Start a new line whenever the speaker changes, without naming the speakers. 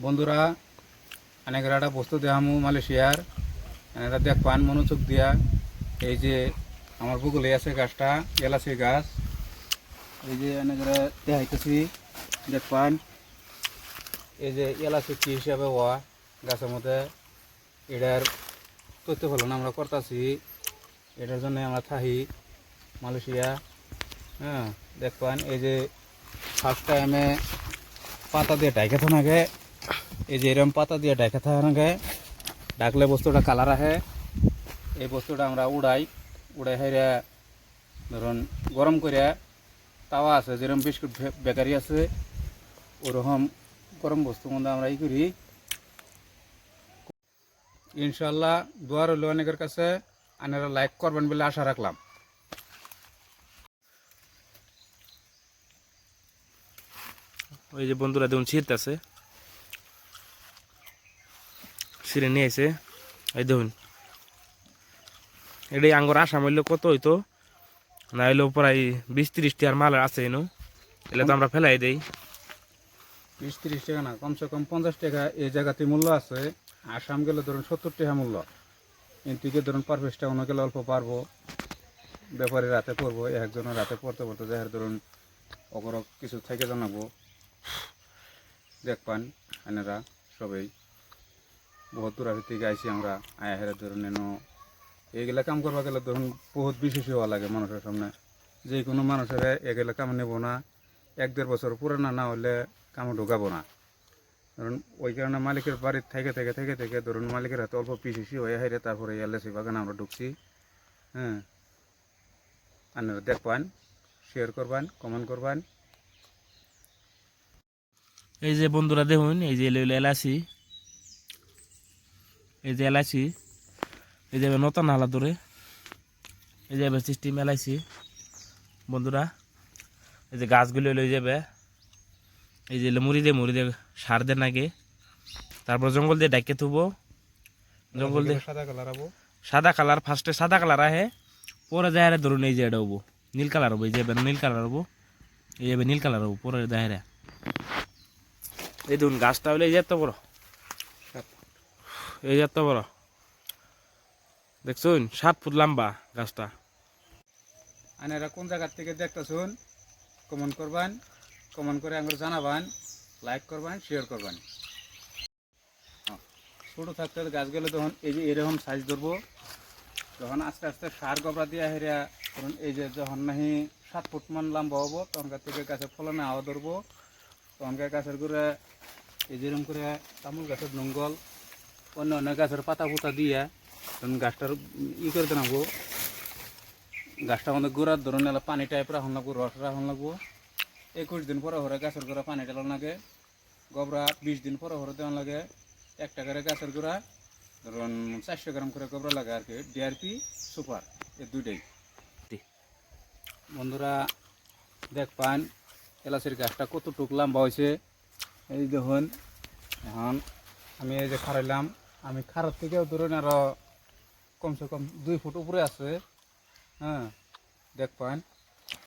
বন্ধুরা অনেকের একটা বস্তু দেখামু মালয়েশিয়ার এনারা দেখবান মনোযোগ দিয়া। এই যে আমার বগলে আছে গাছটা এলাচি গাছ, এই যে অনেকেরা দেখাইতেছি দেখবান। এই যে এলাচি কি হিসাবে হওয়া গাছের মধ্যে এটার তথ্য ফলন আমরা করতেছি, এটার জন্য আমরা থাকি মালয়েশিয়া। হ্যাঁ দেখবান এই যে ফার্স্ট টাইমে পাতা দিয়ে ডাইকে থাকে, এই যে এরকম পাতা দিয়ে ডাইকে থাকে, ডাকলে বস্তুটা কালার আহে। এই বস্তুটা আমরা উড়াই হাইরা ধরুন গরম করে তাওয়া আছে যেরকম বিস্কুট বেকারি আছে ওরকম গরম বস্তু মধ্যে আমরা করি। ইনশাল্লাহ দোয়া রইল অনেকের কাছে, আপনারা লাইক করবেন বলে আশা রাখলাম।
ওই যে বন্ধুরা দেখুন ছিঁড়তেছে, ছিঁড়ে নিয়ে এসে এই দেখুন এটাই আঙ্গুর আসাম হইলে কত হইতো না, হইলেও প্রায় 20-30 টাকার মাল আছে এনো, এলে তো আমরা ফেলাই দেই।
20-30 টাকা না, কমসে কম 50 টাকা এই জায়গাতে মূল্য আছে। আসাম গেলে ধরুন 70 টাকা মূল্য, এদিকে ধরুন 50 টাকা অন্য গেলে অল্প পারবো, ব্যাপারে রাতে পড়বো, একজনের রাতে পড়তে পড়তে যাই ধরুন অগরক কিছু থেকে জানাবো। দেখবান এনারা সবাই বহুত দূর থেকে আইসি আমরা আয়া হেরে ধরুন এনো এইগুলা কাম করবা গেলে ধরুন বহুত বিশেষ হওয়া লাগে মানুষের সামনে। যে কোনো মানুষের এগুলা কাম নেব না, 1-1.5 বছর পুরানা না হলে কামে ঢোকাবো না। ধরুন ওই কারণে মালিকের বাড়ির থেকে থেকে থেকে থেকে ধরুন মালিকের হাতে অল্প পিসিসি হয়ে হাইরে তারপরে এলএসি বাগানে আমরা ঢুকছি। হ্যাঁ আপনারা দেখবান, শেয়ার করবেন, কমেন্ট করবেন।
এই যে বন্ধুরা দেখুন এই যে এলাচি, এই যে এলাচি, এই যে নতুন নালা ধরে এই যে সিস্টেম এলাইছি বন্ধুরা। এই যে গাছগুলো লই যাবে, এই যে মুড়ি দিয়ে সার দেন আগে, তারপর জঙ্গল দিয়ে ডাকে থুবো, জঙ্গল দিয়ে সাদা কালার ফার্স্টে সাদা কালার আহে, পরে যায় ধরুন এই যে এটা হবো নীল কালার হবো, এই যে নীল কালার হবো, এই যাবে নীল কালার হবো পরে দেয়। এই দেখুন গাছটা হলে এই যে এত বড়, এই যে এত বড় দেখছুন 7 ফুট লম্বা গাছটা।
আপনারা কোন জায়গার থেকে দেখতেছুন কমেন্ট করবেন, কমেন্ট করে আঙুর জানাবেন, লাইক করবেন, শেয়ার করবেন। ছোটো থাকতে গাছগুলো তখন এই যে এরকম সাইজ ধরবো, যখন আস্তে আস্তে সার গোবরা দিয়ে হেরিয়া ধরুন এই যে যখন নাহি 7 ফুট মান লম্বা হবো তখনকার থেকে গাছের ফলনে হাওয়া ধরবো, তখনকার গাছের করে এই যেরকম করে তামুল গাছের নঙ্গল অন্য অন্য গাছের পাতা পুতা দিয়ে তখন গাছটার করে দেবো। গাছটা আমাদের গোড়ার ধরুন এলা পানি টাইপ রাখুন লাগবো, রস রাখুন লাগবো। 21 দিন পরে হরে গাছের গোড়া পানি ঢালান লাগে, গোবরা 20 দিন পরে হরে দেওয়ান লাগে। 1 টাকারে গাছের গোড়া ধরুন 400 গ্রাম করে গোবরা লাগে আর কি, ডিআরপি সুপার, এই দুইটাই। বন্ধুরা দেখবান এলাচের গাছটা কতটুক লম্বা হয়েছে, এই দেখুন। এখন আমি এই যে খারাইলাম, আমি খারার থেকেও ধরুন আরো কমসে কম 2 ফুট উপরে আছে। হ্যাঁ দেখবান।